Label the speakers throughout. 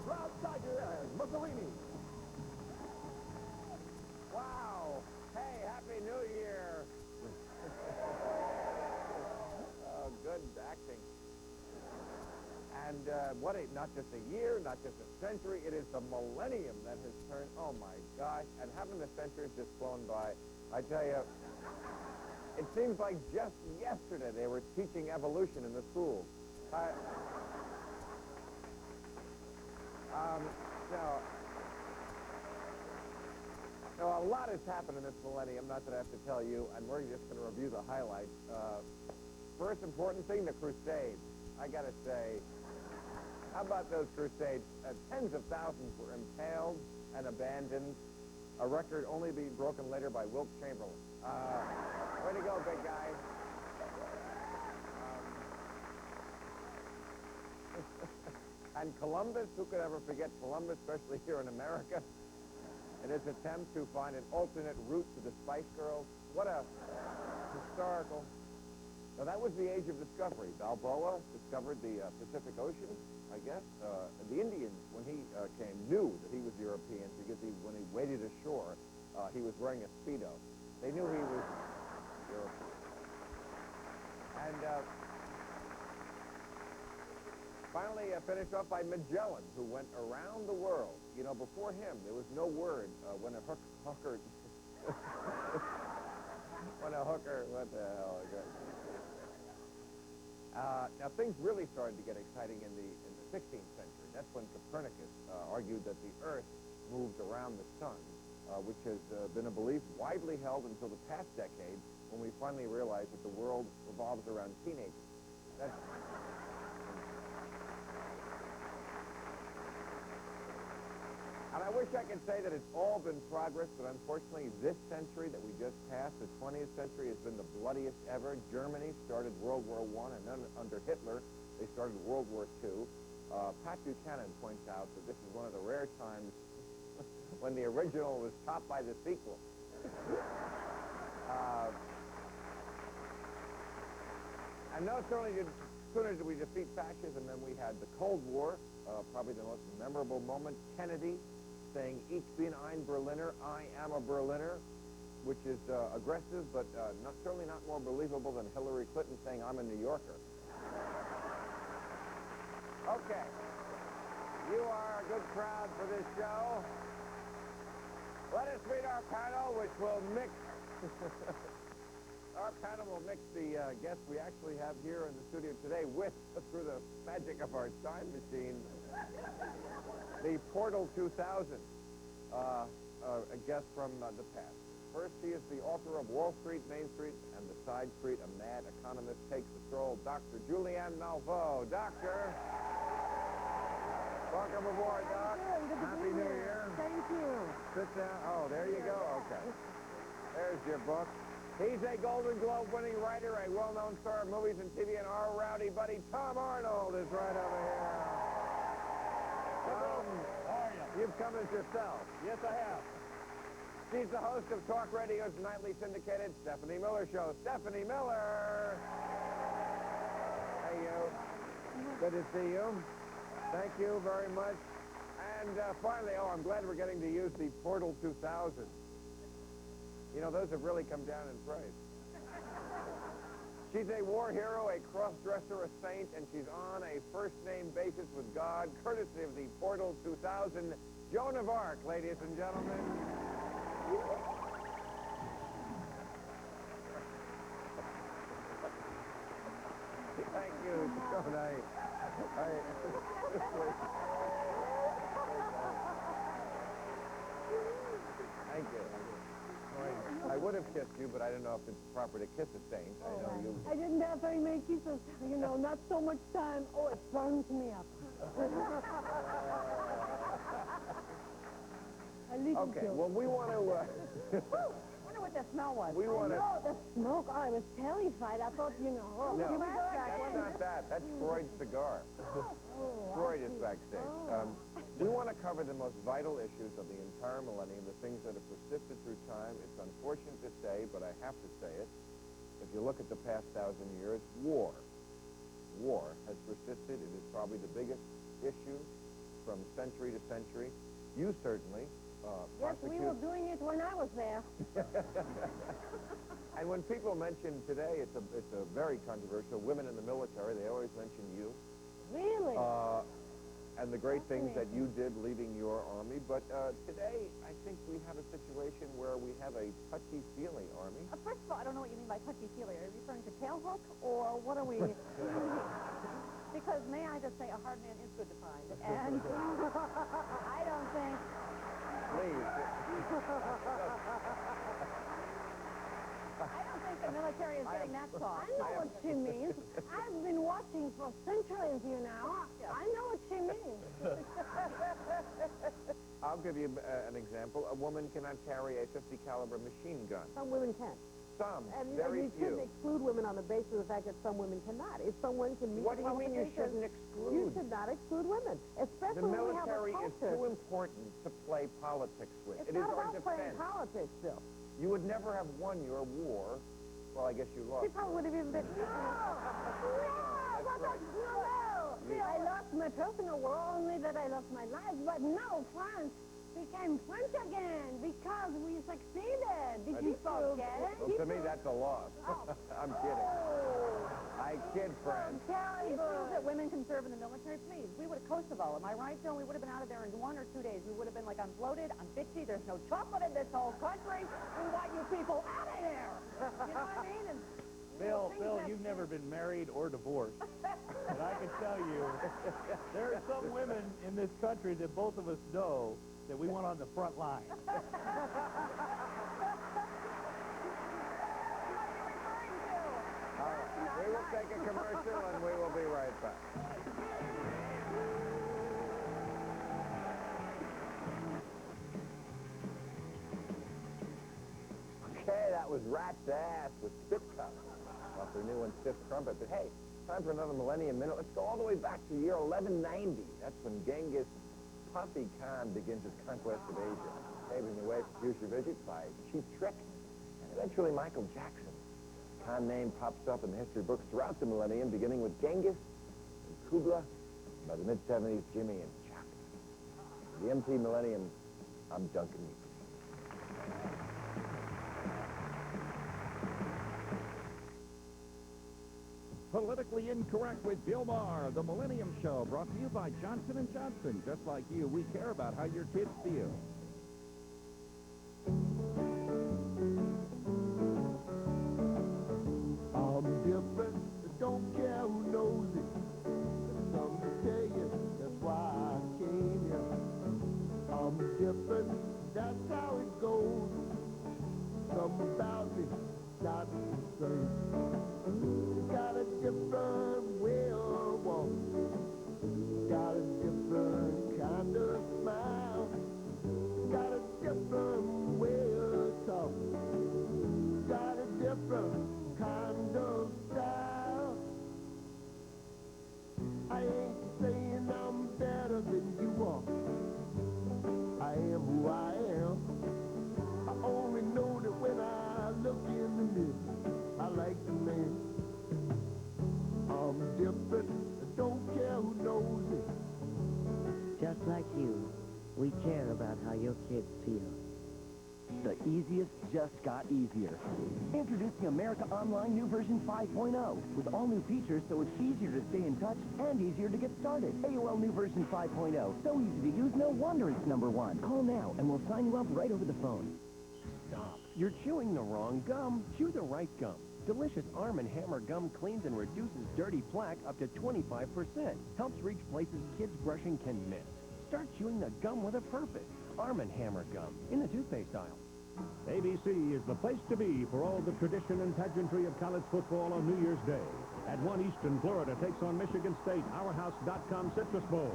Speaker 1: proud tiger and Mussolini.
Speaker 2: Wow. Hey, Happy New Year. Oh, good acting. And not just a year, not just a century, it is the millennium that has turned, oh my gosh, and haven't the centuries just flown by? I tell you, it seems like just yesterday they were teaching evolution in the schools. No, a lot has happened in this millennium, not that I have to tell you, and we're just going to review the highlights. First important thing, the Crusades. I got to say, how about those Crusades? Tens of thousands were impaled and abandoned, a record only to be broken later by Wilt Chamberlain. Way to go, big guy. And Columbus, who could ever forget Columbus, especially here in America, in his attempt to find an alternate route to the Spice Girls. What a historical. Now, that was the age of discovery. Balboa discovered the Pacific Ocean, I guess. The Indians, when he came, knew that he was European because when he waded ashore, he was wearing a Speedo. They knew he was European. And finally finished off by Magellan, who went around the world. You know, before him, there was no word when a hooker... when a hooker... What the hell? Now, things really started to get exciting in the 16th century. That's when Copernicus argued that the Earth moved around the sun, which has been a belief widely held until the past decade, when we finally realized that the world revolves around teenagers. That's... And I wish I could say that it's all been progress, but unfortunately this century that we just passed, the 20th century, has been the bloodiest ever. Germany started World War I, and then under Hitler, they started World War II. Pat Buchanan points out that this is one of the rare times when the original was topped by the sequel. And not only sooner did we defeat fascism, then we had the Cold War, probably the most memorable moment. Kennedy saying, "Ich bin ein Berliner," I am a Berliner, which is aggressive, but certainly not more believable than Hillary Clinton saying, "I'm a New Yorker." Okay. You are a good crowd for this show. Let us meet our panel, which will mix... Our panel will mix the guests we actually have here in the studio today with, through the magic of our time machine, the Portal 2000, a guest from the past. First, he is the author of Wall Street, Main Street, and the Side Street. A mad economist takes a stroll. Dr. Julianne Malveaux. Doctor, welcome aboard, Doc. Happy New Year.
Speaker 3: Thank you.
Speaker 2: Sit down. Oh, there you go. Okay. There's your book. He's a Golden Globe-winning writer, a well-known star of movies and TV, and our rowdy buddy Tom Arnold is right over here. Tom,
Speaker 1: How are you?
Speaker 2: you've come as yourself.
Speaker 1: Yes, I have.
Speaker 2: She's the host of Talk Radio's nightly syndicated Stephanie Miller Show. Stephanie Miller! Hey, you. Good to see you. Thank you very much. And finally, I'm glad we're getting to use the Portal 2000. You know, those have really come down in price. She's a war hero, a cross-dresser, a saint, and she's on a first-name basis with God, courtesy of the Portal 2000, Joan of Arc, ladies and gentlemen. Thank you, Joan. Thank you. I would have kissed you, but I don't know if it's proper to kiss a saint. I know you...
Speaker 3: I didn't have very many kisses, you know, not so much time. Oh, it burns me up.
Speaker 2: Okay, well, we want to...
Speaker 3: I wonder what the smell was.
Speaker 2: We want to...
Speaker 3: Oh, the smoke. Oh, I was terrified. I thought, you know... Oh,
Speaker 2: No,
Speaker 3: you were
Speaker 2: that's not that. That's Freud's cigar. Freud is backstage. We want to cover the most vital issues of the entire millennium, the things that have persisted through time. It's unfortunate to say, but I have to say it. If you look at the past 1,000 years, war has persisted. It is probably the biggest issue from century to century. You certainly.
Speaker 3: Yes, we were doing it when I was there.
Speaker 2: And when people mention today, it's a very controversial. Women in the military, they always mention you.
Speaker 3: Really?
Speaker 2: And the great things that you did leaving your army. But today, I think we have a situation where we have a touchy-feely army.
Speaker 4: First of all, I don't know what you mean by touchy-feely. Are you referring to tailhook, or what are we... Because, may I just say, a hard man is good to find. And I don't think...
Speaker 2: Please.
Speaker 4: I don't think the military is getting that soft.
Speaker 3: I know what she means. I've been watching for centuries, you know.
Speaker 4: Yes.
Speaker 3: I know what she means.
Speaker 2: I'll give you an example. A woman cannot carry a 50 caliber machine gun.
Speaker 5: Some women can.
Speaker 2: Some,
Speaker 5: And
Speaker 2: very
Speaker 5: you shouldn't
Speaker 2: few.
Speaker 5: exclude women on the basis of the fact that some women cannot. If someone can meet
Speaker 2: What do
Speaker 5: the
Speaker 2: you mean you
Speaker 5: qualifications,
Speaker 2: shouldn't exclude?
Speaker 5: You should not exclude women, especially
Speaker 2: The
Speaker 5: when we have a
Speaker 2: military is
Speaker 5: culture.
Speaker 2: too important to play politics with.
Speaker 5: It's
Speaker 2: It is
Speaker 5: not
Speaker 2: our
Speaker 5: about playing
Speaker 2: defense.
Speaker 5: politics, Bill.
Speaker 2: You would never have won your war. Well, I guess you lost.
Speaker 5: She probably would have even been...
Speaker 3: No! I lost my personal war, only that I lost my life. But no, France became French again because we succeeded. Did you forget it?
Speaker 2: Well, to me, that's a loss. I'm kidding. I kid, friends.
Speaker 4: Please prove that women can serve in the military, please. We would have Kosovo, am I right, Bill? We would have been out of there in 1 or 2 days. We would have been like, I'm bloated, I'm bitchy, there's no chocolate in this whole country. We want you people out of here. You know what I mean? And
Speaker 1: Bill, you've never been married or divorced. But I can tell you, there are some women in this country that both of us know that we want on the front line.
Speaker 2: All right. We will take a commercial, and we will be right back. Okay, that was Rat's Ass with Spit Cup off their new one, Stiff Trumpet. But hey, time for another Millennium Minute. Let's go all the way back to the year 1190. That's when Genghis Khan begins his conquest of Asia, paving the way for future visits by Cheap Trick and eventually Michael Jackson. Khan name pops up in the history books throughout the millennium, beginning with Genghis and Kubla, and by the mid-70s, Jimmy and Chuck. The MT Millennium, I'm Duncan Meeks.
Speaker 6: Politically Incorrect with Bill Maher, the Millennium Show, brought to you by Johnson & Johnson. Just like you, we care about how your kids feel.
Speaker 7: I'm different, don't care who knows it. There's something to tell you, that's why I came here. I'm different, that's how it goes. Something about me, not the same. Got a different way of walking. Got a different kind of smile. Got a different way of talking. Got a different kind of style. I ain't saying I'm better than you are. I am who I am. I only know that when I look in the mirror, I like the man. I'm different, don't care who knows it.
Speaker 8: Just like you, we care about how your kids feel.
Speaker 9: The easiest just got easier. Introducing America Online New Version 5.0 with all new features so it's easier to stay in touch and easier to get started. AOL New Version 5.0. So easy to use, no wonder it's #1. Call now and we'll sign you up right over the phone.
Speaker 10: Stop. You're chewing the wrong gum. Chew the right gum. Delicious Arm & Hammer gum cleans and reduces dirty plaque up to 25%. Helps reach places kids brushing can miss. Start chewing the gum with a purpose. Arm & Hammer gum in the toothpaste aisle.
Speaker 6: ABC is the place to be for all the tradition and pageantry of college football on New Year's Day. At 1 Eastern, Florida takes on Michigan State, OurHouse.com Citrus Bowl.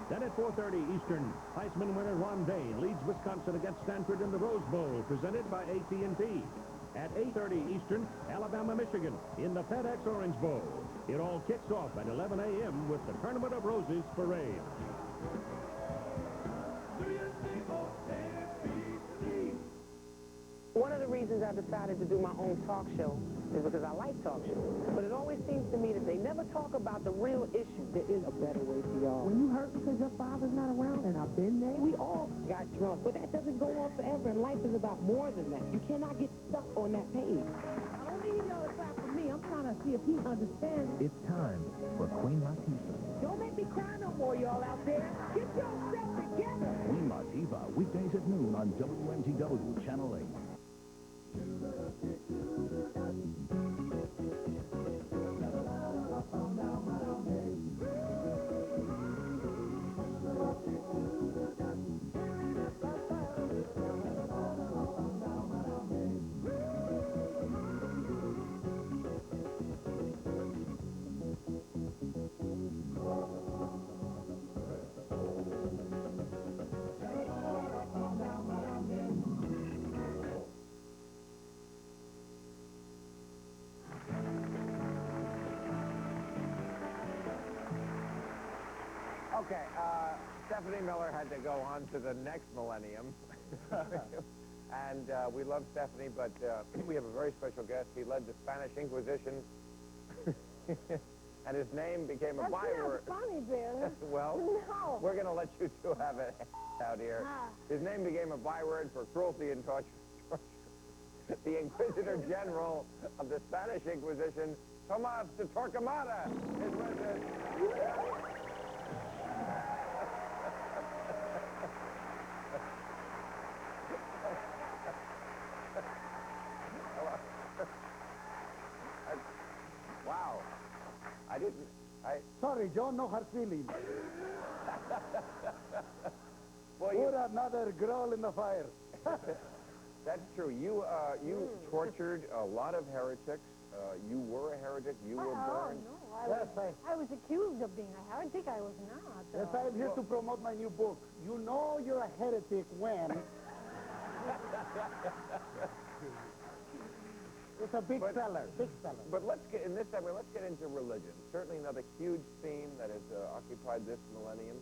Speaker 6: Then at 4:30 Eastern, Heisman winner Ron Day leads Wisconsin against Stanford in the Rose Bowl, presented by AT&T. At 8:30 Eastern, Alabama-Michigan in the FedEx Orange Bowl. It all kicks off at 11 a.m. with the Tournament of Roses parade.
Speaker 5: One of the reasons I decided to do my own talk show is because I like talk shows. But it always seems to me that they never talk about the real issue. There is a better way for y'all. When you hurt because your father's not around, and I've been there, we all got drunk. But that doesn't go on forever, and life is about more than that. You cannot get stuck on that page. I don't need y'all to clap for me. I'm trying to see if he understands.
Speaker 11: It's time for Queen Latifah.
Speaker 5: Don't make me cry no more, y'all out there. Get yourself together.
Speaker 11: Queen Latifah, weekdays at noon on WMTW Channel 8.
Speaker 2: Okay, Stephanie Miller had to go on to the next Millennium. And we love Stephanie, but we have a very special guest. He led the Spanish Inquisition, and his name became a byword.
Speaker 3: That's not funny, Bill.
Speaker 2: Well,
Speaker 3: no.
Speaker 2: we're going to let you two have it out here. His name became a byword for cruelty and torture. The Inquisitor General of the Spanish Inquisition, Tomas de Torquemada, is with us. Wow.
Speaker 7: Sorry, John, no hard feelings.
Speaker 2: Well,
Speaker 7: Put another girl in the fire.
Speaker 2: That's true. You tortured a lot of heretics. You were a heretic. You were burned.
Speaker 3: No, I was accused of being a heretic. I was not.
Speaker 7: Yes, I am here to promote my new book. You know you're a heretic when... It's a big seller, big seller.
Speaker 2: But let's get, in this segment, let's get into religion. Certainly another huge theme that has occupied this millennium.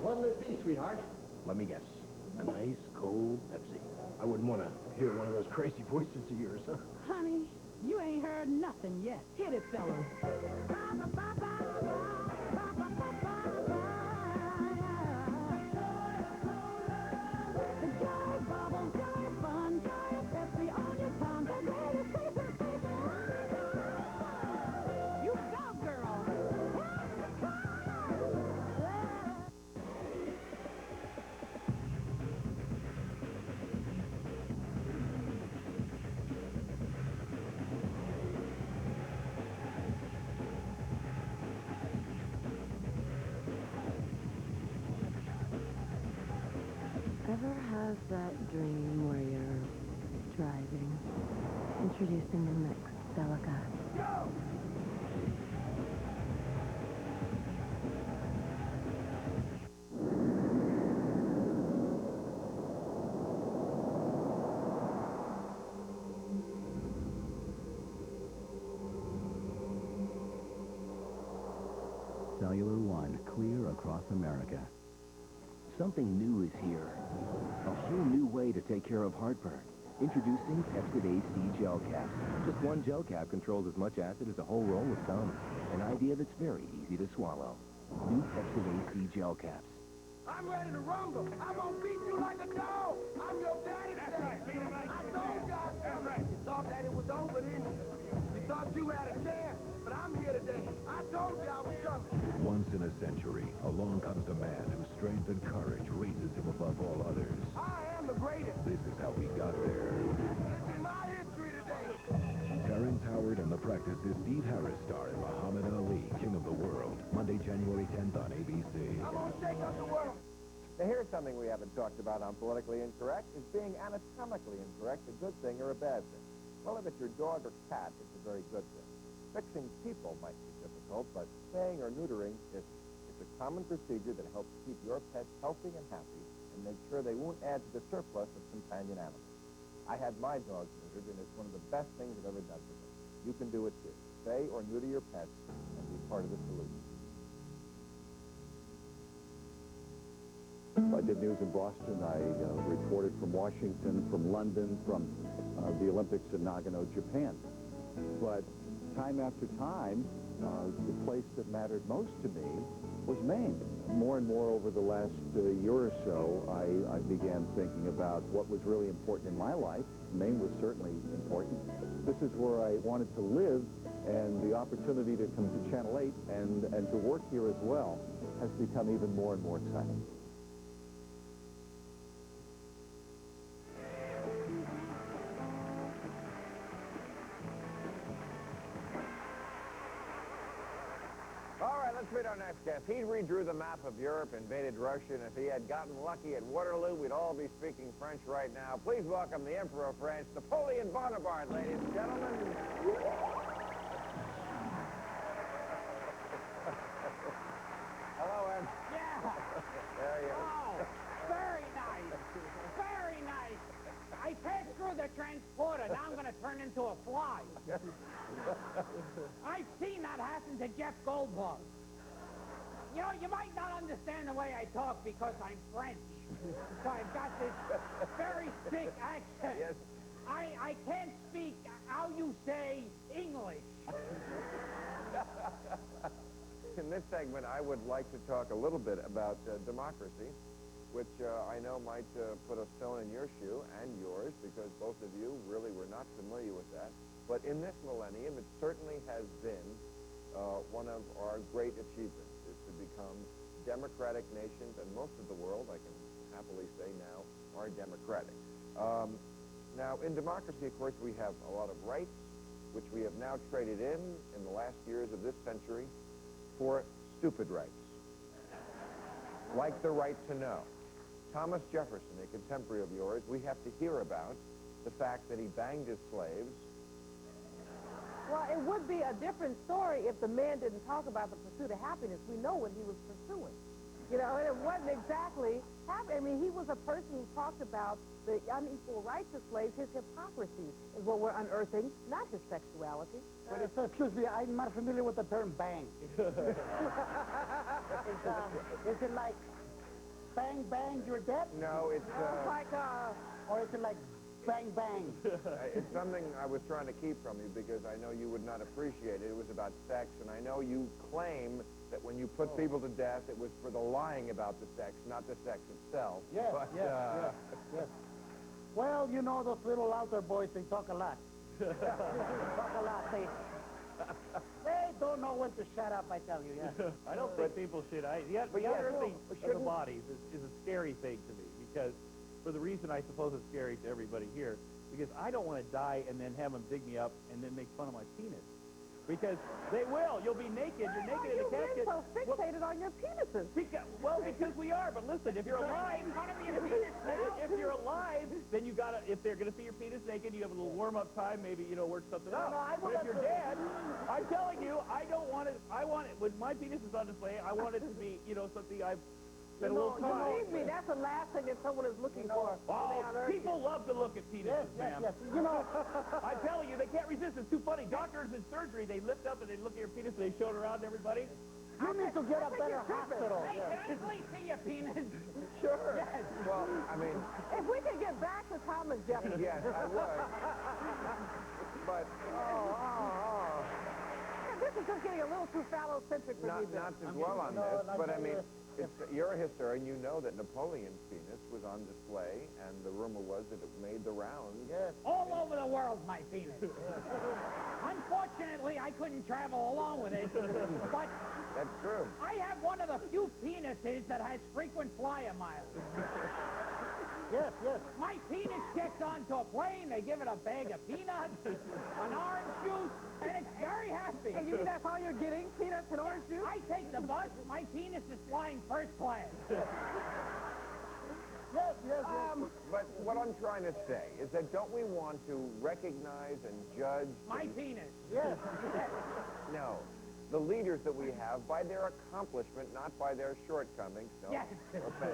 Speaker 7: What'll it be, sweetheart?
Speaker 10: Let me guess. A nice, cold Pepsi. I wouldn't want to hear one of those crazy voices of yours, huh?
Speaker 4: Honey, you ain't heard nothing yet. Hit it, fellas. You go, girl.
Speaker 12: Ever have that dream where you're driving, introducing the next delicacy?
Speaker 11: Cellular One, clear across America.
Speaker 9: Something new is here. A whole new way to take care of heartburn. Introducing Pepsid AC Gel Caps. Just one gel cap controls as much acid as a whole roll of gum. An idea that's very easy to swallow. New Pepsid AC Gel Caps.
Speaker 7: I'm ready to rumble. I'm gonna beat you like a dog. I'm your daddy today. I told y'all. That's right. You thought that it was over, didn't you? You thought you had a chance, but I'm here today. I told you I was coming.
Speaker 11: Once in a century, along comes a man whose strength and courage raises him above all others.
Speaker 7: I am the greatest.
Speaker 11: This is how he got there.
Speaker 7: This is my history today.
Speaker 11: Terrence Howard and the Practice is Steve Harris star in Muhammad Ali, King of the World. Monday, January 10th on ABC.
Speaker 7: I'm gonna shake up the world.
Speaker 2: Now, here's something we haven't talked about on Politically Incorrect. Is being anatomically incorrect a good thing or a bad thing? Well, if it's your dog or cat, it's a very good thing. Fixing people might be difficult, but spaying or neutering isn't. It's a common procedure that helps keep your pet healthy and happy and make sure they won't add to the surplus of companion animals. I had my dogs neutered, and it's one of the best things I've ever done for them. You can do it too. Spay or neuter your pets and be part of the solution.
Speaker 13: I did news in Boston. I reported from Washington, from London, from the Olympics in Nagano, Japan. But time after time, the place that mattered most to me was Maine. More and more over the last year or so, I began thinking about what was really important in my life. Maine was certainly important. This is where I wanted to live, and the opportunity to come to Channel 8 and to work here as well has become even more and more exciting.
Speaker 2: Let's meet our next guest. He redrew the map of Europe, invaded Russia, and if he had gotten lucky at Waterloo, we'd all be speaking French right now. Please welcome the Emperor of France, Napoleon Bonaparte, ladies and gentlemen. Hello, Em.
Speaker 4: Yeah.
Speaker 2: There you go.
Speaker 4: Oh, very nice. Very nice. I passed through the transporter. Now I'm going to turn into a fly. I've seen that happen to Jeff Goldblum. You know, you might not understand the way I talk because I'm French. So I've got this very thick accent.
Speaker 2: Yes.
Speaker 4: I can't speak how you say English.
Speaker 2: In this segment, I would like to talk a little bit about democracy, which I know might put a stone in your shoe and yours, because both of you really were not familiar with that. But in this millennium, it certainly has been one of our great achievements, is to become democratic nations, and most of the world, I can happily say now, are democratic. Now, in democracy, of course, we have a lot of rights, which we have now traded in the last years of this century for stupid rights, like the right to know. Thomas Jefferson, a contemporary of yours, we have to hear about the fact that he banged his slaves.
Speaker 5: Well, it would be a different story if the man didn't talk about the pursuit of happiness. We know what he was pursuing. You know, and it wasn't exactly happy. I mean, he was a person who talked about the unequal rights of slaves. His hypocrisy is what we're unearthing, not his sexuality.
Speaker 14: Excuse me, I'm not familiar with the term bang. Is it like bang, bang, you're dead?
Speaker 2: No, it's
Speaker 5: like,
Speaker 14: or is it like bang, bang?
Speaker 2: It's something I was trying to keep from you because I know you would not appreciate it. It was about sex, and I know you claim that when you put people to death, it was for the lying about the sex, not the sex itself.
Speaker 14: Yes,
Speaker 2: but,
Speaker 14: yes. Well, you know, those little altar boys, they talk a lot. They talk a lot. They don't know when to shut up, I tell you, yeah.
Speaker 1: I don't think people should. The unearthing of the bodies is a scary thing to me, because for the reason I suppose it's scary to everybody here, because I don't want to die and then have them dig me up and then make fun of my penis. Because they will. You'll be naked. You're naked in a casket.
Speaker 5: You're so fixated on your penises.
Speaker 1: Because we are. But listen, if you're alive, if you're alive, then you gotta. If they're gonna see your penis naked, you have a little warm-up time. Maybe work something out. But if you're dead, I'm telling you, I don't want it. I want it when my penis is on display. I want it to be something I've spend a little time.
Speaker 5: Believe me, that's the last thing that someone is looking for.
Speaker 1: Oh, people love to look at penises, ma'am.
Speaker 14: Yes. You know,
Speaker 1: I'm telling you, they can't resist. It's too funny. Doctors in surgery, they lift up and they look at your penis and they show it around to everybody.
Speaker 14: you need to get a better hospital.
Speaker 4: Can I please see your penis?
Speaker 2: Sure.
Speaker 4: Yes.
Speaker 2: Well, I mean,
Speaker 5: If we could get back to Thomas Jefferson.
Speaker 2: yes, I would. But
Speaker 5: This is just getting a little too phallocentric for me, Bill.
Speaker 2: not to dwell on this, but I mean, you're a historian. You know that Napoleon's penis was on display, and the rumor was that it made the rounds.
Speaker 14: Yes.
Speaker 4: All over the world, my penis. Unfortunately, I couldn't travel along with it, but
Speaker 2: That's true.
Speaker 4: I have one of the few penises that has frequent flyer miles.
Speaker 14: Yes.
Speaker 4: My penis gets onto a plane, they give it a bag of peanuts, an orange juice, and it's very happy.
Speaker 5: And you mean that's all you're getting? Peanuts and orange juice?
Speaker 4: I take the bus, my penis is flying first class.
Speaker 14: Yes.
Speaker 2: But what I'm trying to say is that don't we want to recognize and judge
Speaker 4: My penis.
Speaker 14: Yes.
Speaker 2: no, the leaders that we have by their accomplishment, not by their shortcomings. No
Speaker 4: Yes.
Speaker 2: offense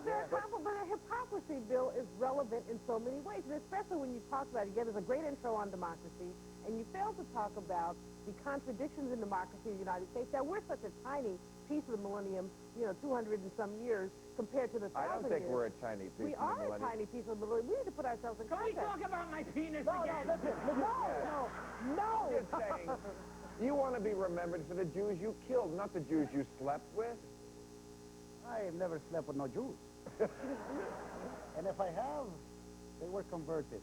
Speaker 2: there.
Speaker 5: But their hypocrisy, Bill, is relevant in so many ways, and especially when you talk about it. Again, there's a great intro on democracy, and you fail to talk about the contradictions in democracy in the United States. Now, we're such a tiny piece of the millennium, 200 and some years, compared to the 1,000
Speaker 2: I don't think
Speaker 5: years.
Speaker 2: we're a tiny piece
Speaker 5: We
Speaker 2: of the
Speaker 5: are a
Speaker 2: millennium.
Speaker 5: tiny piece of the millennium. We need to put ourselves in
Speaker 4: Can we
Speaker 5: context.
Speaker 4: talk about my penis
Speaker 14: No,
Speaker 4: again?
Speaker 5: No.
Speaker 2: Just saying, you want to be remembered for the Jews you killed, not the Jews you slept with.
Speaker 14: I have never slept with no Jews. And if I have, they were converted.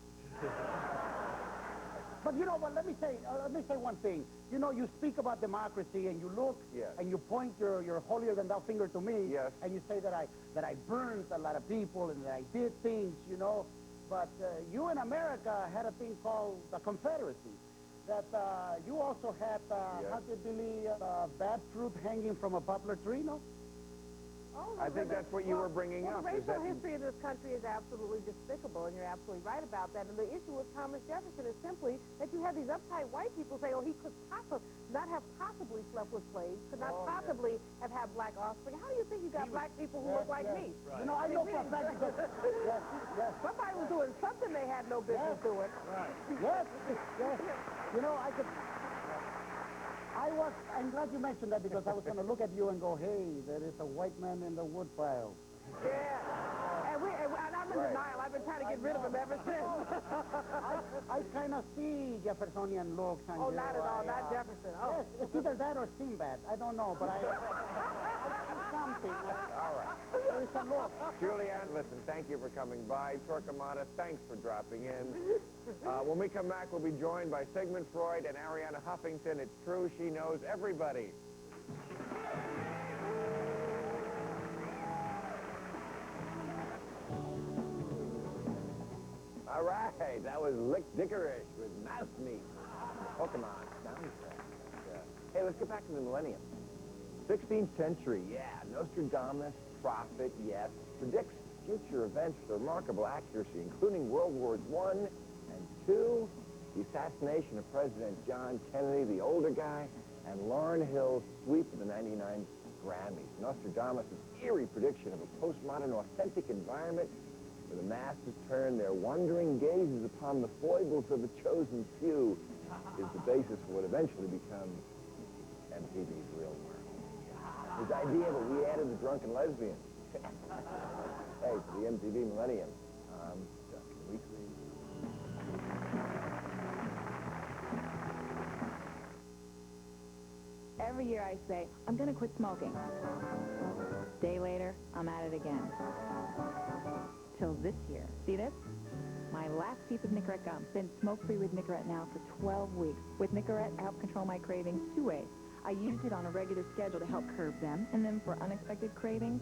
Speaker 14: But you know what? Let me say one thing. You know, you speak about democracy and you look and you point your holier than thou finger to me, and you say that I burned a lot of people and that I did things, But you in America had a thing called the Confederacy. That you also had, how do you believe, bad fruit hanging from a poplar tree, no?
Speaker 5: Oh,
Speaker 2: I think that's what you were bringing up.
Speaker 5: The
Speaker 2: is
Speaker 5: racial
Speaker 2: that
Speaker 5: history of this country is absolutely despicable, and you're absolutely right about that. And the issue with Thomas Jefferson is simply that you have these uptight white people say, oh, he could not have possibly slept with slaves, could not possibly have had black offspring. How do you think you got black people who look like me?
Speaker 14: Right. You know, I know for a fact because... yes.
Speaker 5: Somebody was doing something they had no business doing.
Speaker 14: Right. Yes. You know, I'm glad you mentioned that because I was going to look at you and go, hey, there is a white man in the wood pile.
Speaker 5: Yeah. And I'm in denial. I've been trying to get rid of him ever since.
Speaker 14: I kind of see Jeffersonian looks on you.
Speaker 5: Oh, not at all. Not Jefferson. Oh.
Speaker 14: Yes, it's either that or Sinbad. I don't know, but I see something.
Speaker 2: All right.
Speaker 14: There is a look.
Speaker 2: Julianne, listen, thank you for coming by. Torquemada, thanks for dropping in. When we come back, we'll be joined by Sigmund Freud and Arianna Huffington. It's true, she knows everybody. All right, that was Lick Dickerish with Mouse Meat. Pokemon soundtrack. Hey, let's get back to the Millennium. 16th century, Nostradamus, prophet, yes, predicts future events with remarkable accuracy, including World Wars I and II, the assassination of President John Kennedy, the older guy, and Lauryn Hill's sweep of the 99 Grammys. Nostradamus' eerie prediction of a postmodern, authentic environment where the masses turn their wondering gazes upon the foibles of the chosen few is the basis for what eventually becomes MTV's Real World. His idea that we added the drunken lesbians. Hey, for the MTV Millennium, Duncan Weekly.
Speaker 15: Every year I say, I'm going to quit smoking. Day later, I'm at it again. Till this year. See this? My last piece of Nicorette gum. Been smoke-free with Nicorette now for 12 weeks. With Nicorette, I help control my cravings 2 ways. I used it on a regular schedule to help curb them, and then for unexpected cravings,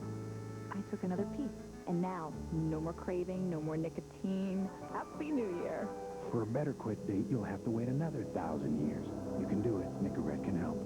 Speaker 15: I took another piece. And now, no more craving, no more nicotine. Happy New Year.
Speaker 11: For a better quit date, you'll have to wait another 1,000 years. You can do it. Nicorette can help.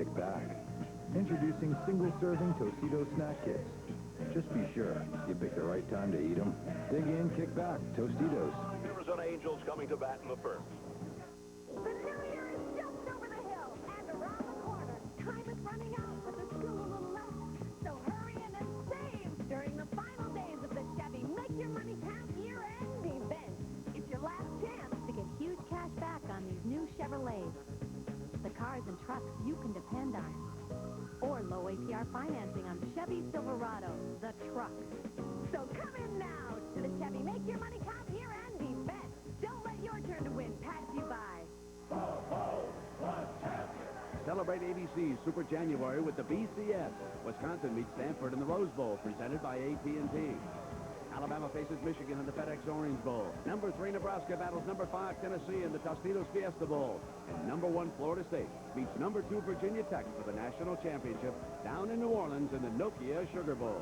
Speaker 11: kick back. Introducing single-serving Tostitos snack kits. Just be sure you pick the right time to eat them. Dig in, kick back. Tostitos.
Speaker 16: Arizona Angels coming to bat in the first.
Speaker 3: The new year is just over the hill and around the corner. Time is running out, but there's still a little left. So hurry in and save during the final days of the Chevy Make Your Money Count year-end event. It's your last chance
Speaker 12: To get huge cash back on these new Chevrolets. The cars and trucks you can depend on. Or low APR financing on Chevy Silverado, the truck.
Speaker 3: So come in now to the Chevy Make Your Money Count year-end event. Don't let your turn to win pass you by.
Speaker 17: Celebrate ABC's Super January with the BCS. Wisconsin meets Stanford in the Rose Bowl, presented by AT&T. Alabama faces Michigan in the FedEx Orange Bowl. Number 3 Nebraska battles number 5 Tennessee in the Tostitos Fiesta Bowl. And number 1 Florida State meets number 2 Virginia Tech for the national championship down in New Orleans in the Nokia Sugar Bowl.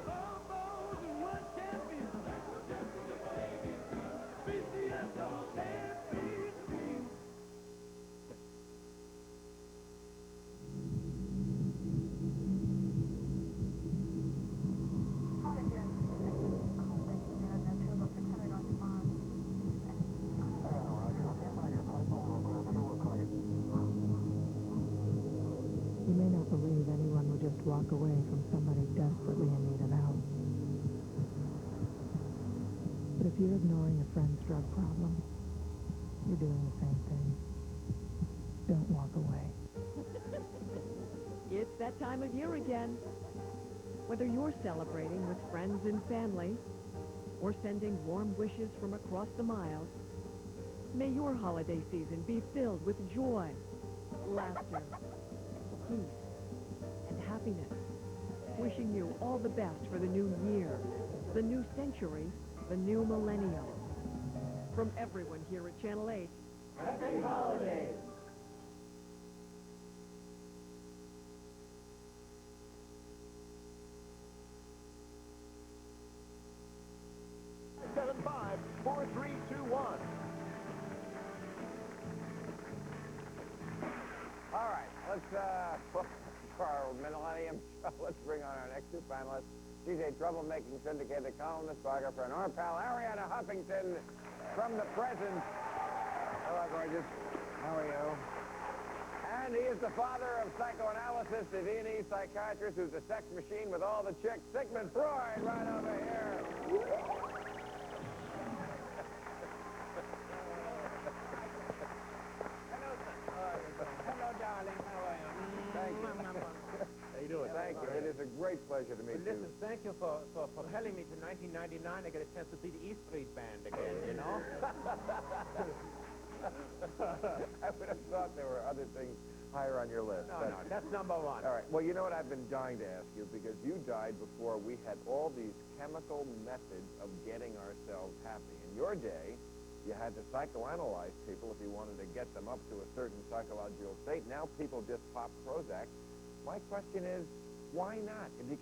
Speaker 5: You may not believe anyone would just walk away from somebody desperately in need of help. But if you're ignoring a friend's drug problem, you're doing the same thing. Don't walk away.
Speaker 18: It's that time of year again. Whether you're celebrating with friends and family or sending warm wishes from across the miles, may your holiday season be filled with joy, laughter, peace, and happiness. Wishing you all the best for the new year, the new century, the new millennium. From everyone here at Channel 8,
Speaker 2: Happy Holidays!
Speaker 16: Seven, 5, 4, 3, 2, 1.
Speaker 2: All right, let's, for our Millennium show, let's bring on our next two finalists. She's a troublemaking syndicated columnist, biographer, and our pal, Ariana Huffington, from the present. Hello, gorgeous. How are you? And he is the father of psychoanalysis, the Viennese psychiatrist who's a sex machine with all the chicks, Sigmund Freud, right over here.
Speaker 14: Hello, darling. How are you?
Speaker 2: Thank you.
Speaker 1: How you doing?
Speaker 2: Thank you. It is a great pleasure to meet you.
Speaker 14: Listen, thank you for propelling me to 1999. I get a chance to see the E Street Band again, you know?
Speaker 2: I would have thought there were other things higher on your list.
Speaker 14: No, that's number one.
Speaker 2: All right. Well, you know what I've been dying to ask you, because you died before we had all these chemical methods of getting ourselves happy. In your day, you had to psychoanalyze people if you wanted to get them up to a certain psychological state. Now people just pop Prozac. My question is, why not? If you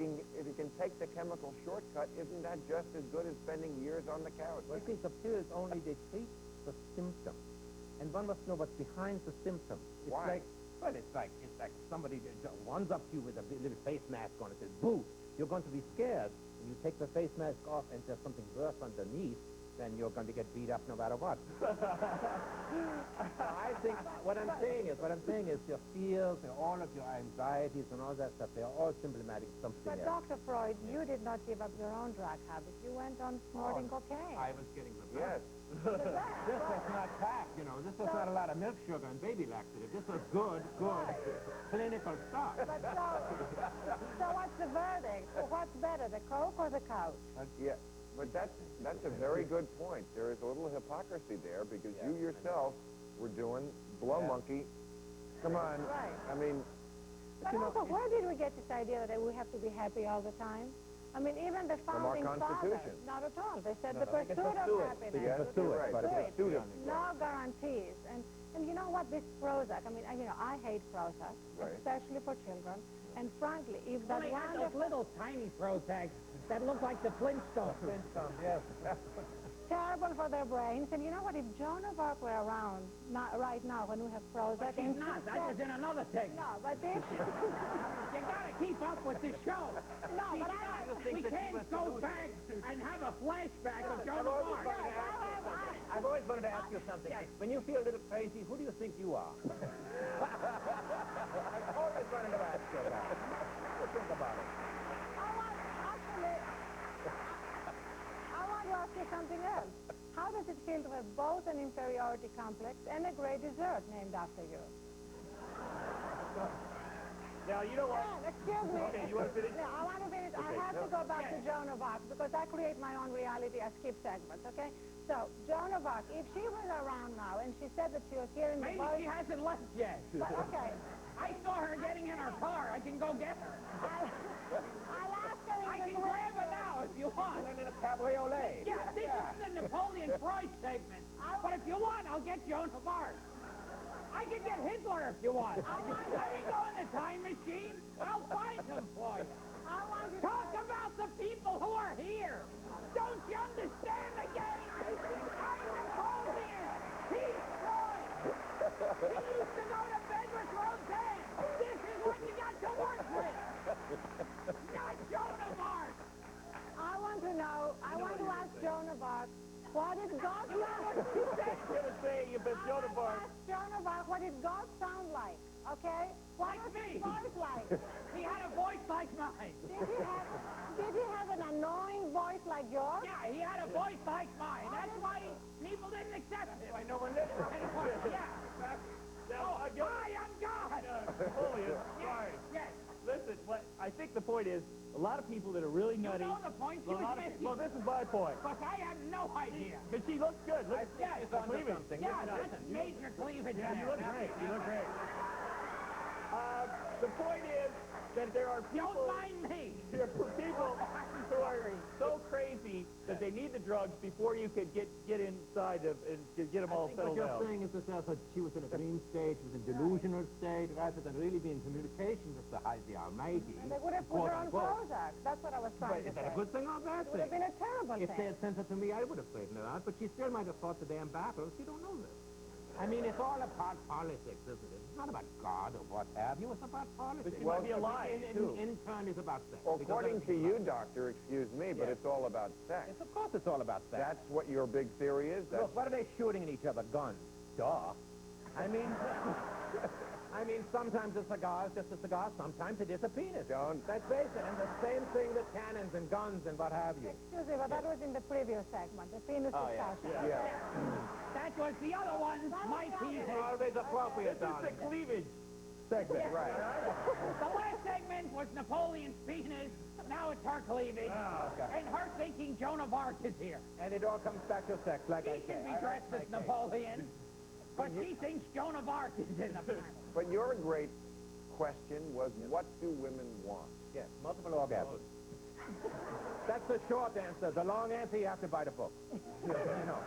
Speaker 2: can take the chemical shortcut, isn't that just as good as spending years on the couch?
Speaker 14: Well, see, the pills only, they treat the symptom. And one must know what's behind the symptom. It's
Speaker 2: Why?
Speaker 14: It's like somebody runs up to you with a little face mask on and says, boo, you're going to be scared. When you take the face mask off and there's something worse underneath, then you're going to get beat up no matter what. I think what I'm saying is your fears and all of your anxieties and all that stuff, they're all symptomatic of something
Speaker 3: But
Speaker 14: else.
Speaker 3: Dr. Freud, you did not give up your own drug habit. You went on snorting cocaine.
Speaker 14: I was getting the
Speaker 2: Yes.
Speaker 14: This was not packed, you know. This was not a lot of milk sugar and baby laxative. This was good clinical stuff.
Speaker 3: But so what's the verdict? What's better, the Coke or the couch?
Speaker 2: Yeah. But that's a very good point. There is a little hypocrisy there, because you yourself were doing blow monkey. Come on.
Speaker 3: Right.
Speaker 2: I mean...
Speaker 3: But also, where did we get this idea that we have to be happy all the time? I mean, even the
Speaker 2: From our
Speaker 3: founding
Speaker 2: Constitution.
Speaker 3: fathers, not at all. They said the
Speaker 14: No, they can
Speaker 3: pursuit of
Speaker 14: pursue it.
Speaker 3: happiness.
Speaker 14: They can pursue it, but
Speaker 3: The
Speaker 14: it's
Speaker 3: pursuit.
Speaker 14: not
Speaker 3: No guarantees. And you know what? This Prozac, I mean, I hate Prozac, especially for children. And frankly, if that
Speaker 14: They had those
Speaker 3: wonderful...
Speaker 14: little tiny Prozacs that look like the Flintstones.
Speaker 2: yes.
Speaker 4: terrible for their brains. And you know what? If Joan of Arc were around right now when we have Prozac...
Speaker 14: But she's not. That was in another segment.
Speaker 4: No, but if...
Speaker 14: You gotta keep up with the show.
Speaker 4: No, but
Speaker 14: we can't go back and have a flashback of Joan of Arc.
Speaker 2: I've always wanted to ask you something. When you feel a little crazy, who do you think you are? I've always wanted to ask you that. What do you think about it?
Speaker 4: I want to ask you something else. How does it feel to have both an inferiority complex and a great dessert named after you?
Speaker 1: Now, you know what?
Speaker 4: Yeah, excuse me.
Speaker 1: Okay, you want to finish?
Speaker 4: No, I want to finish.
Speaker 1: Okay,
Speaker 4: I have to go back to Joan of Arc because I create my own reality. I skip segments, okay? So, Joan of Arc, if she was around now and she said that she was here in the
Speaker 14: Maybe
Speaker 4: voice...
Speaker 14: she hasn't left yet.
Speaker 4: But, okay.
Speaker 14: I saw her getting in her car. I can go get her.
Speaker 4: I'll ask her
Speaker 14: I can grab her now if you want.
Speaker 2: I'm in a cabriolet.
Speaker 14: Yeah, this is the Napoleon Freud segment. But if you want, I'll get Joan of Arc. I can get Hitler if you want. Let me go in the time machine. I'll find him for you. Talk about the people who are here. Don't you understand the game? I'm Napoleon. He's Freud. He used to go to bed with Roseanne. This is what you got to work with. Not Joan of Arc.
Speaker 4: I want to know, I want to ask Joan of Arc, what did God
Speaker 1: You're going to say you've been Joan of Arc.
Speaker 4: ask Joan of Arc, what did God sound like, okay? What
Speaker 14: Like
Speaker 4: was
Speaker 14: me.
Speaker 4: his voice like?
Speaker 14: He had a voice like mine.
Speaker 4: Did he have an annoying voice like yours?
Speaker 14: Yeah, he had a voice like mine. That's why people didn't accept him.
Speaker 1: I know when this
Speaker 14: Yeah.
Speaker 1: Now,
Speaker 14: Hi, I'm God.
Speaker 1: Napoleon, sorry.
Speaker 14: Yes.
Speaker 1: Listen, I think the point is, a lot of people that are really
Speaker 14: You
Speaker 1: nutty...
Speaker 14: know the point. She
Speaker 1: a lot
Speaker 14: was
Speaker 1: of,
Speaker 14: missing.
Speaker 1: well, this is my point.
Speaker 14: But I have no idea.
Speaker 1: Because she looks good. Look,
Speaker 14: Yeah,
Speaker 1: it's onto something.
Speaker 14: Yeah,
Speaker 1: Listen,
Speaker 14: that's major cleavage.
Speaker 1: Yeah, you
Speaker 14: there.
Speaker 1: look great. You look great. The point is that there are people...
Speaker 14: Don't mind me.
Speaker 1: There are people who are so crazy that they need the drugs before you could get inside of and get them all settled
Speaker 2: What
Speaker 1: down.
Speaker 2: you're saying is that she was in a dream state, she was in delusional state, rather than really be in communication with the Almighty.
Speaker 4: They would have put her on Prozac. That's what I was trying to
Speaker 2: Is
Speaker 4: say.
Speaker 2: that a good thing or a bad
Speaker 4: It would
Speaker 2: thing?
Speaker 4: have been a terrible
Speaker 2: If they
Speaker 4: thing.
Speaker 2: had sent her to me, I would have straightened her out, but she still might have fought the damn battle. She don't know this. I mean, it's all about politics, isn't it? It's not about God or what have you. It's about politics.
Speaker 1: But she might be alive, too.
Speaker 2: In turn, is about sex.
Speaker 19: Well,
Speaker 2: Because
Speaker 19: according to
Speaker 2: everything's
Speaker 19: you,
Speaker 2: about
Speaker 19: doctor, excuse me, but
Speaker 2: Yes.
Speaker 19: it's all about sex.
Speaker 2: Yes, of course it's all about sex.
Speaker 19: That's what your big theory is? That's...
Speaker 2: Look, what are they shooting at each other? Guns. Duh. I mean, sometimes a cigar is just a cigar. Sometimes it is a penis.
Speaker 19: Don't.
Speaker 2: Let's face it. And the same thing with cannons and guns and what have you.
Speaker 4: Excuse me, but that was in the previous segment, the penis discussion.
Speaker 19: Yeah.
Speaker 14: That was the other one. My penis.
Speaker 2: Always appropriate,
Speaker 1: This is
Speaker 2: darling.
Speaker 1: the cleavage segment.
Speaker 19: Right.
Speaker 14: The last segment was Napoleon's penis. Now it's her cleavage. And her thinking Joan of Arc is here.
Speaker 2: And it all comes back to sex, like I
Speaker 14: She
Speaker 2: said.
Speaker 14: can be dressed as Napoleon. But she thinks Joan of Arc is in the panel.
Speaker 19: But your great question was, what do women want?
Speaker 2: Yes, multiple orgasms. That's the short answer. The long answer, you have to buy the book. You know.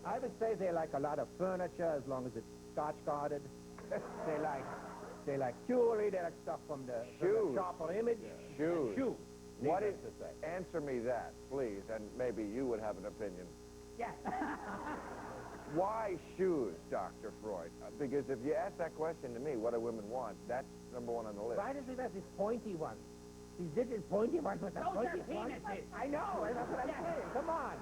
Speaker 2: I would say they like a lot of furniture as long as it's Scotch-guarded. They like jewelry. They like stuff from the
Speaker 19: Shoes.
Speaker 2: sharper image.
Speaker 19: Shoes.
Speaker 2: Shoes.
Speaker 19: What is...
Speaker 2: Needless to say.
Speaker 19: Answer me that, please, and maybe you would have an opinion.
Speaker 14: Yes.
Speaker 19: Why shoes, Dr. Freud? Because if you ask that question to me, what do women want, that's number one on the list.
Speaker 2: Why does he have these pointy ones? These little pointy ones with the
Speaker 14: Those are
Speaker 2: pointy ones?
Speaker 14: penises.
Speaker 2: I know, and that's what I'm saying. Come on.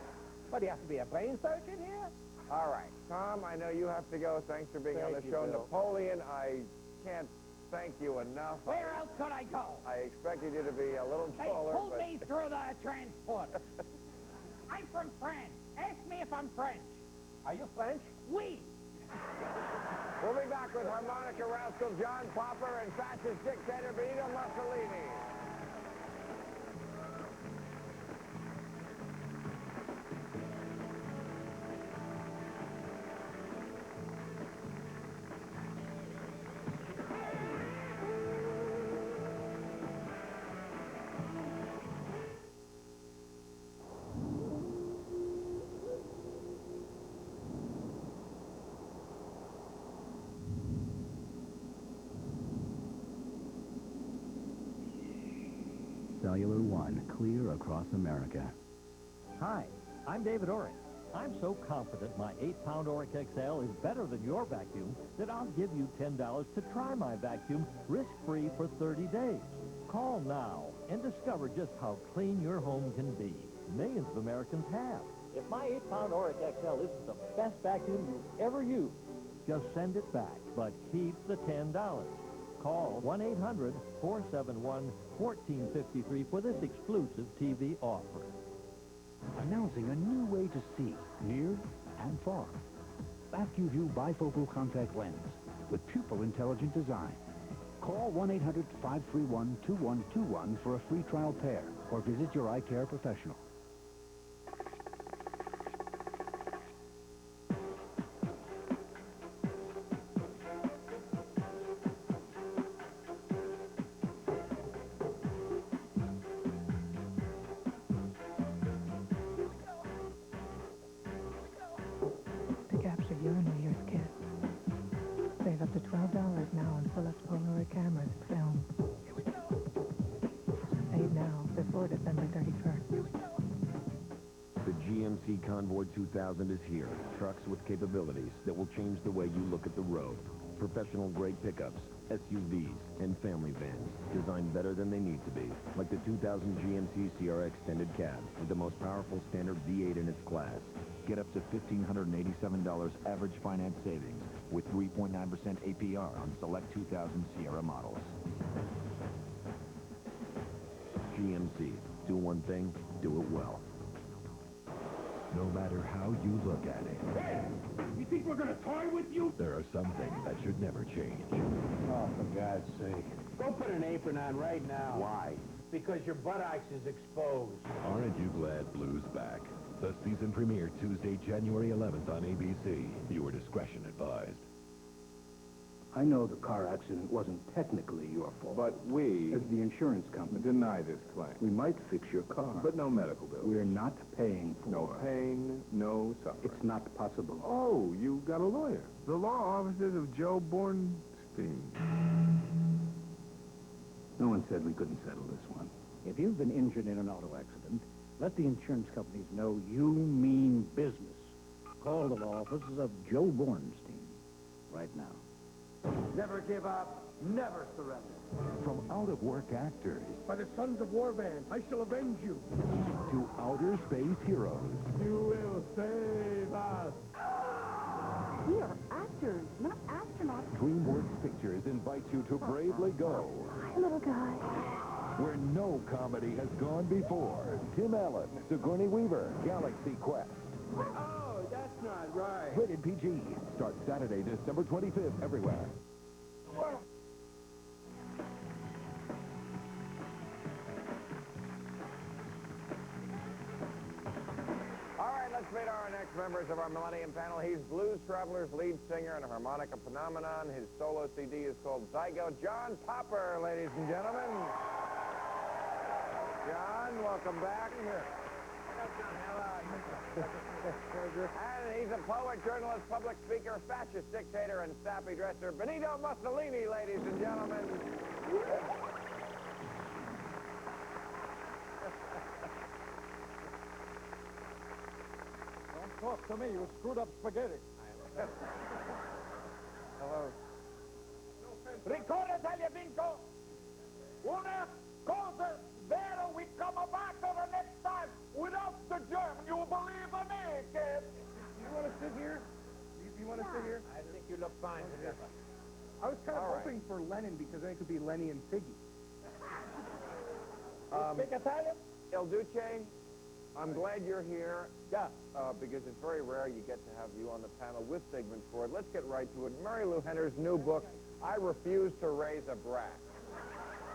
Speaker 2: What, do you have to be a brain surgeon here?
Speaker 19: All right. Tom, I know you have to go. Thanks for being on the
Speaker 2: Thank you,
Speaker 19: show.
Speaker 2: Bill.
Speaker 19: Napoleon, I can't thank you enough.
Speaker 14: Where else could I go?
Speaker 19: I expected you to be a little
Speaker 14: They
Speaker 19: taller,
Speaker 14: pulled
Speaker 19: but...
Speaker 14: me through the transport. I'm from France. Ask me if I'm French.
Speaker 2: Are you French?
Speaker 14: Oui.
Speaker 19: We'll be back with harmonica rascal John Popper and fascist dictator Benito Mussolini.
Speaker 20: Cellular One, clear across America.
Speaker 21: Hi, I'm David Orrin.
Speaker 20: I'm so confident my 8-pound Oric XL is better than your vacuum that I'll give you $10 to try my vacuum risk-free for 30 days. Call now and discover just how clean your home can be. Millions of Americans have. If my 8-pound Oric XL isn't the best vacuum you've ever used, just send it back, but keep the $10. Call 1-800-471-1453 for this exclusive TV offer.
Speaker 21: Announcing a new way to see, near and far. AccuView bifocal contact lens with pupil intelligent design. Call 1-800-531-2121 for a free trial pair or visit your eye care professional.
Speaker 22: To capture your New Year's kiss. Save up to $12 now on select Polaroid cameras and film. Save now before December 31st.
Speaker 10: The GMC Convoy 2000 is here. Trucks with capabilities that will change the way you look at the road. Professional-grade pickups, SUVs, and family vans. Designed better than they need to be. Like the 2000 GMC Sierra Extended Cab with the most powerful standard V8 in its class.
Speaker 11: Get up to $1,587 average finance savings with 3.9% APR on select 2000 Sierra models.
Speaker 10: GMC. Do one thing, do it well.
Speaker 11: No matter how you look at it.
Speaker 23: Hey! You think we're gonna toy with you?
Speaker 11: There are some things that should never change.
Speaker 14: Oh, for God's sake. Go put an apron on right now.
Speaker 11: Why?
Speaker 14: Because your buttocks is exposed.
Speaker 11: Aren't you glad Blue's back? The season premiere Tuesday, January 11th on ABC. Viewer discretion advised.
Speaker 24: I know the car accident wasn't technically your fault.
Speaker 19: But we,
Speaker 24: as the insurance company,
Speaker 19: deny this claim.
Speaker 24: we might fix your car.
Speaker 19: But no medical bill.
Speaker 24: We're not paying for
Speaker 19: No pain, no suffering.
Speaker 24: It's not possible.
Speaker 19: Oh, you got a lawyer. The law offices of Joe Bornstein.
Speaker 24: No one said we couldn't settle this one. If you've been injured in an auto accident, let the insurance companies know you mean business. Call the law offices of Joe Bornstein right now.
Speaker 14: Never give up, never surrender.
Speaker 11: From out-of-work actors
Speaker 14: By the sons of war band, I shall avenge you.
Speaker 11: to outer space heroes.
Speaker 23: You will save us.
Speaker 4: We are actors, not astronauts.
Speaker 11: DreamWorks Pictures invites you to bravely go
Speaker 4: Hi, little guy.
Speaker 11: where no comedy has gone before. Tim Allen, Sigourney Weaver, Galaxy Quest.
Speaker 14: Oh, that's not right.
Speaker 11: Rated PG. Starts Saturday, December 25th, everywhere.
Speaker 2: All right, let's meet our next members of our Millennium panel. He's Blues Traveler's lead singer and a harmonica phenomenon. His solo CD is called Zygo. John Popper, ladies and gentlemen. John, welcome back. And he's a poet, journalist, public speaker, fascist dictator, and sappy dresser, Benito Mussolini, ladies and gentlemen.
Speaker 23: Don't talk to me, you screwed up spaghetti.
Speaker 2: Hello.
Speaker 23: Ricorda, Tagliavinco, una cosa vera, we come back to the next time without the germ. You believe in me, kid?
Speaker 14: You want to sit here? You want to sit here?
Speaker 2: I think you look fine.
Speaker 14: I was kind of
Speaker 2: All right.
Speaker 14: hoping for Lennon because then it could be Lenny and Piggy.
Speaker 2: Speak Italian? Il Duce, I'm glad you're here. Yeah. Because it's very rare you get to have you on the panel with Sigmund Freud. Let's get right to it. Mary Lou Henner's new book, I Refuse to Raise a Brat.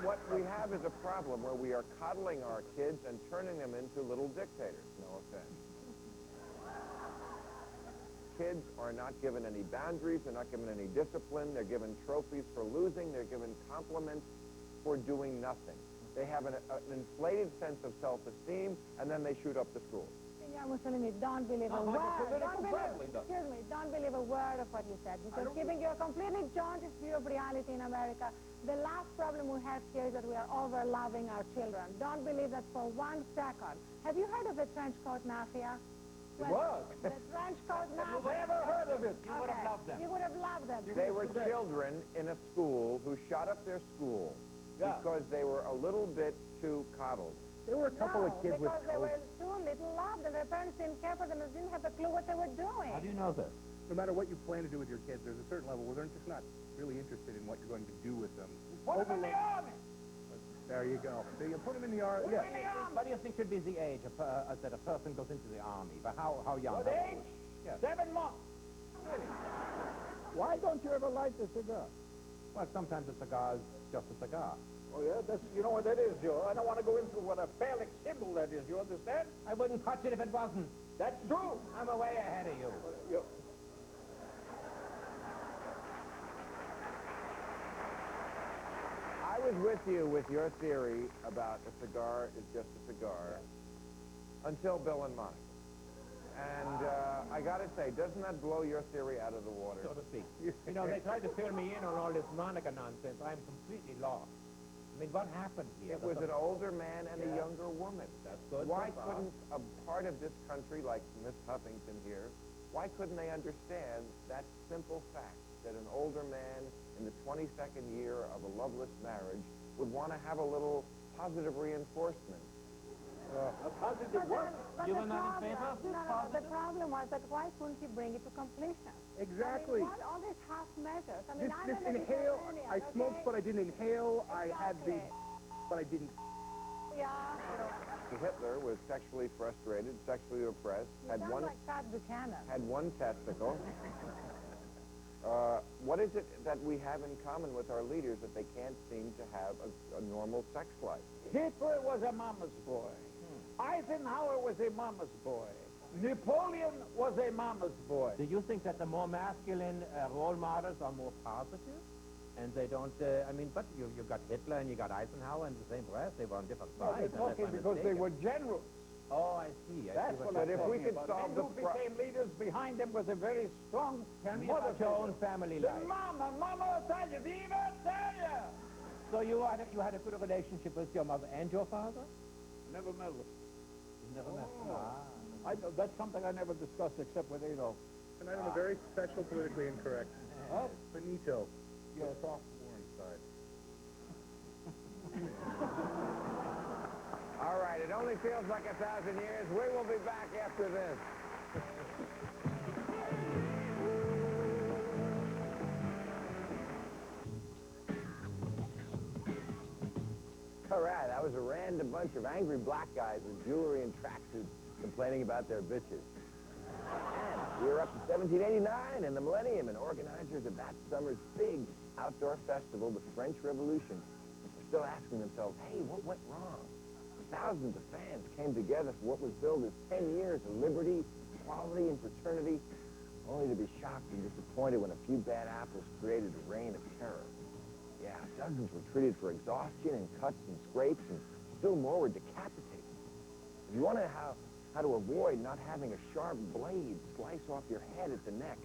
Speaker 2: What we have is a problem where we are coddling our kids and turning them into little dictators. No offense. Kids are not given any boundaries. They're not given any discipline. They're given trophies for losing. They're given compliments for doing nothing. They have an inflated sense of self-esteem, and then they shoot up the school.
Speaker 4: Signor Mussolini, don't believe a word. Excuse me, don't believe a word of what you said. Because giving you a completely jaundiced view of reality in America, the last problem we have here is that we are over-loving our children. Don't believe that for 1 second. Have you heard of the trench coat mafia?
Speaker 2: It was.
Speaker 4: The trench coat now.
Speaker 2: Never heard of it.
Speaker 4: You would have loved them. You would have loved them.
Speaker 2: They were children in a school who shot up their school because they were a little bit too coddled.
Speaker 14: There were a couple of kids with
Speaker 4: because they were too little loved, and their parents didn't care for them and didn't have a clue what they were doing.
Speaker 1: How do you know this?
Speaker 6: No matter what you plan to do with your kids, there's a certain level where they're just not really interested in what you're going to do with them.
Speaker 14: Put them in the army!
Speaker 6: There you go. So you put them in the army.
Speaker 14: Yeah.
Speaker 7: What do you think should be the age that a person goes into the army? But how young?
Speaker 14: What age?
Speaker 7: Yes.
Speaker 14: 7 months. Why don't you ever light a cigar?
Speaker 7: Well, sometimes a cigar is just a cigar.
Speaker 14: Oh, yeah? You know what that is, Joe. I don't want to go into what a phallic symbol that is. You understand?
Speaker 7: I wouldn't touch it if it wasn't.
Speaker 14: That's true.
Speaker 7: I'm way ahead of you.
Speaker 2: I was with you with your theory about a cigar is just a cigar until Bill and Monica. And I got to say, doesn't that blow your theory out of the water?
Speaker 7: So to speak. You know, they tried to fill me in on all this Monica nonsense. I'm completely lost. I mean, what happened here?
Speaker 2: It was an older man and a younger woman.
Speaker 7: That's good.
Speaker 2: Why couldn't a part of this country, like Miss Huffington here, why couldn't they understand that simple fact that an older man in the 22nd year of a loveless marriage would want to have a little positive reinforcement?
Speaker 14: A positive what?
Speaker 7: You were not in favor of this?
Speaker 4: No, the problem was that why couldn't you bring it to completion?
Speaker 14: Exactly.
Speaker 4: I mean, what, all these half measures? I mean,
Speaker 14: This inhale, I smoked, but I didn't inhale. I had the, but I didn't.
Speaker 4: Yeah.
Speaker 2: Hitler was sexually frustrated, sexually oppressed,
Speaker 4: You sound like Pat Buchanan.
Speaker 2: had one testicle. What is it that we have in common with our leaders that they can't seem to have a normal sex life?
Speaker 14: Hitler was a mama's boy. Eisenhower was a mama's boy. Napoleon was a mama's boy.
Speaker 7: Do you think that the more masculine role models are more positive? And they don't, I mean, but you got Hitler and you got Eisenhower in the same breath. They were on different sides.
Speaker 14: They're talking because they were generals.
Speaker 7: Oh, I see.
Speaker 14: That's what
Speaker 2: But if we could solve the
Speaker 14: who became leaders behind them was a very strong
Speaker 7: Tell me about your own family
Speaker 14: The
Speaker 7: life.
Speaker 14: Mama will tell you, Viva tell you.
Speaker 7: So you had a good relationship with your mother and your father?
Speaker 14: Never met them.
Speaker 7: You never met them?
Speaker 14: I know, that's something I never discussed except with Adolf.
Speaker 6: Tonight on a very special politically incorrect.
Speaker 14: Huh?
Speaker 6: Benito. You're a sophomore inside.
Speaker 2: All right, it only feels like 1,000 years. We will be back after this. All right, that was a random bunch of angry black guys with jewelry and tracksuits complaining about their bitches. And we were up to 1789 and the Millennium, and organizers of that summer's big outdoor festival, the French Revolution, were still asking themselves, hey, what went wrong? Thousands of fans came together for what was billed as 10 years of liberty, equality, and fraternity, only to be shocked and disappointed when a few bad apples created a reign of terror. Yeah, dozens were treated for exhaustion and cuts and scrapes, and still more were decapitated. If you want to know how to avoid not having a sharp blade slice off your head at the neck,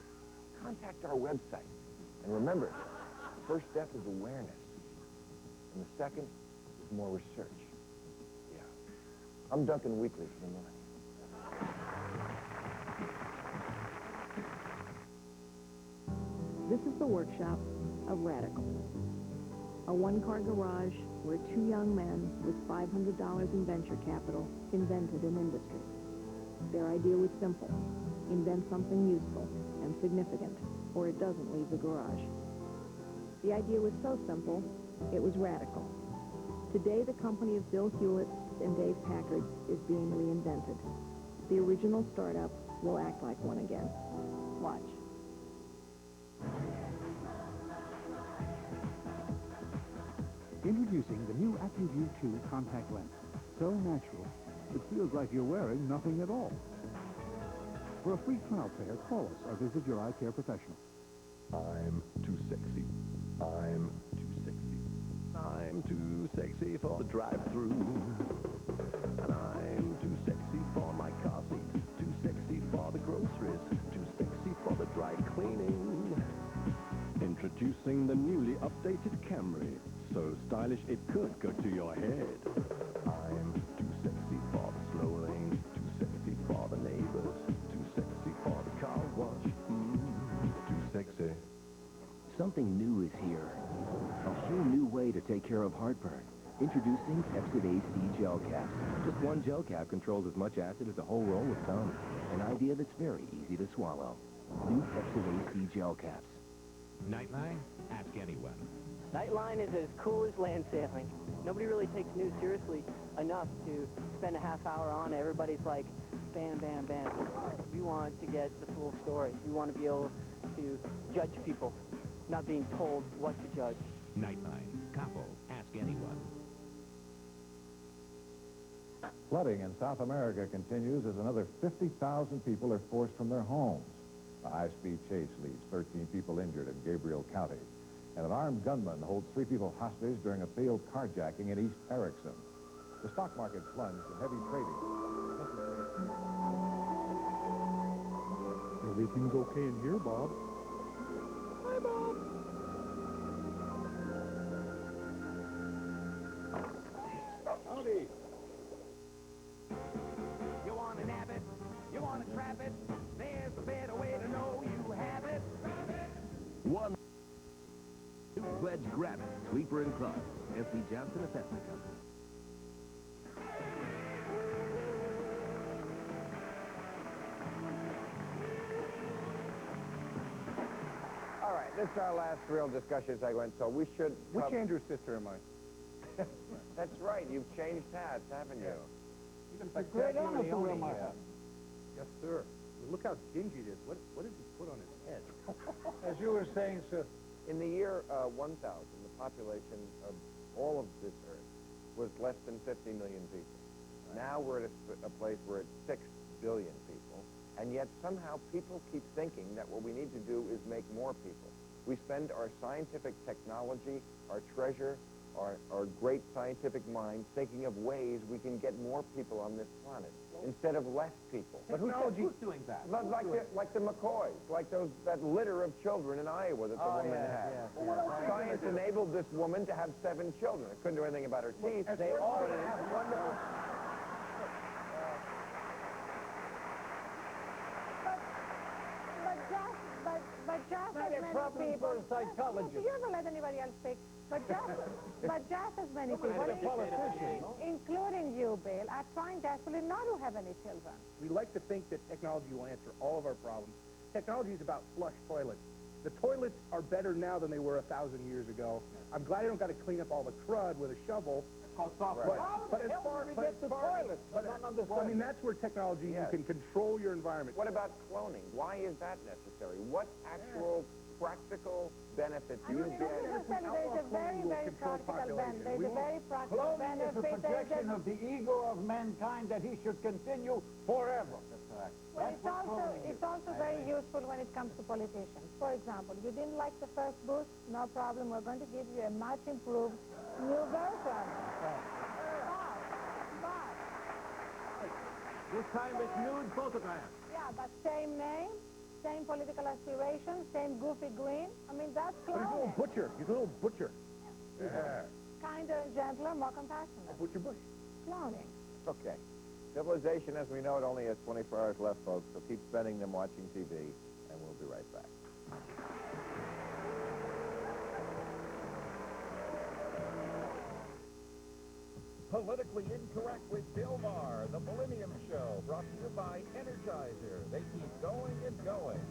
Speaker 2: contact our website. And remember, the first step is awareness, and the second is more research. Yeah. I'm Duncan Weekly for the Millennium.
Speaker 18: This is the workshop of Radical. A one-car garage where two young men with $500 in venture capital invented an industry. Their idea was simple. Invent something useful and significant, or it doesn't leave the garage. The idea was so simple, it was radical. Today, the company of Bill Hewlett and Dave Packard is being reinvented. The original startup will act like one again. Watch.
Speaker 21: Introducing the new AccuView 2 contact lens. So natural, it feels like you're wearing nothing at all. For a free trial pair, call us or visit your eye care professional.
Speaker 8: I'm too sexy. I'm too sexy. I'm too sexy for the drive-thru. And I'm too sexy for my car seat. Too sexy for the groceries. Too sexy for the dry cleaning. Introducing the newly updated Camry. So stylish it could go to your head. I'm too sexy for the slow lane. Too sexy for the neighbors.
Speaker 9: Something new is here. A whole new way to take care of heartburn. Introducing Pepsid AC Gel Caps. Just one gel cap controls as much acid as a whole roll of gum. An idea that's very easy to swallow. New Pepsid AC Gel Caps.
Speaker 12: Nightline? Ask anyone.
Speaker 5: Nightline is as cool as land sailing. Nobody really takes news seriously enough to spend a half hour on it. Everybody's like, bam, bam, bam. We want to get the full story. We want to be able to judge people, not being told what to judge.
Speaker 12: Nightline. Capo. Ask anyone.
Speaker 11: Flooding in South America continues as another 50,000 people are forced from their homes. A high-speed chase leaves 13 people injured in Gabriel County. And an armed gunman holds 3 people hostage during a failed carjacking in East Erickson. The stock market plunged in heavy trading.
Speaker 6: Everything's okay in here, Bob.
Speaker 5: Hi, Bob.
Speaker 23: Howdy. You want to nab it? You want to trap it? There's a better way to know you have it.
Speaker 9: One. Two-pledge grab it. Sweeper and Clark. F.B. Johnson Assessment Company.
Speaker 2: All right, this is our last real discussion segment, so we should...
Speaker 6: Which Andrew's sister am I?
Speaker 2: That's right, you've changed hats, haven't you?
Speaker 6: Even
Speaker 14: It's a great honor to wear my hat.
Speaker 6: Yes, sir. Look how dingy it is. What did he put on his head?
Speaker 14: As you were saying, sir.
Speaker 2: In the year 1000, the population of all of this earth was less than 50 million people. Now we're at a place where it's 6 billion people, and yet somehow people keep thinking that what we need to do is make more people. We spend our scientific technology, our treasure, our great scientific minds thinking of ways we can get more people on this planet instead of less people.
Speaker 7: But who's doing that?
Speaker 2: Like the McCoys, like that litter of children in Iowa that the woman had. Science enabled this woman to have 7 children. It couldn't do anything about her teeth.
Speaker 14: They all have wonderful...
Speaker 4: But just
Speaker 14: Not
Speaker 4: as
Speaker 14: a
Speaker 4: many
Speaker 14: problem
Speaker 4: people...
Speaker 14: for a psychologist.
Speaker 4: You don't let anybody else speak. But just as many people, including you, Bill, are trying desperately not to have any children.
Speaker 6: We like to think that technology will answer all of our problems. Technology is about flush toilets. The toilets are better now than they were 1,000 years ago. I'm glad I don't got to clean up all the crud with a shovel. But as far I mean, that's where technology, you can control your environment.
Speaker 2: What about cloning? Why is that necessary? What actual practical benefit do you get?
Speaker 4: There's a very, very practical benefit. There's a very practical
Speaker 14: Cloning is a
Speaker 4: benefit.
Speaker 14: projection of the ego of mankind that he should continue forever.
Speaker 4: Well, it's also very useful when it comes to politicians. For example, you didn't like the first Bush? No problem. We're going to give you a much improved new version.
Speaker 7: This time it's nude photographs.
Speaker 4: Yeah, but same name, same political aspirations, same goofy grin. I mean, that's
Speaker 6: But he's a little
Speaker 4: cloning.
Speaker 6: butcher. He's a little butcher. Yeah.
Speaker 4: Kinder, gentler, more compassionate.
Speaker 6: Butcher Bush.
Speaker 4: Cloning.
Speaker 2: Okay. Civilization as we know it only has 24 hours left, folks, so keep spending them watching TV, and we'll be right back.
Speaker 13: Politically Incorrect with Bill Maher, the Millennium Show, brought to you by Energizer. They keep going and going.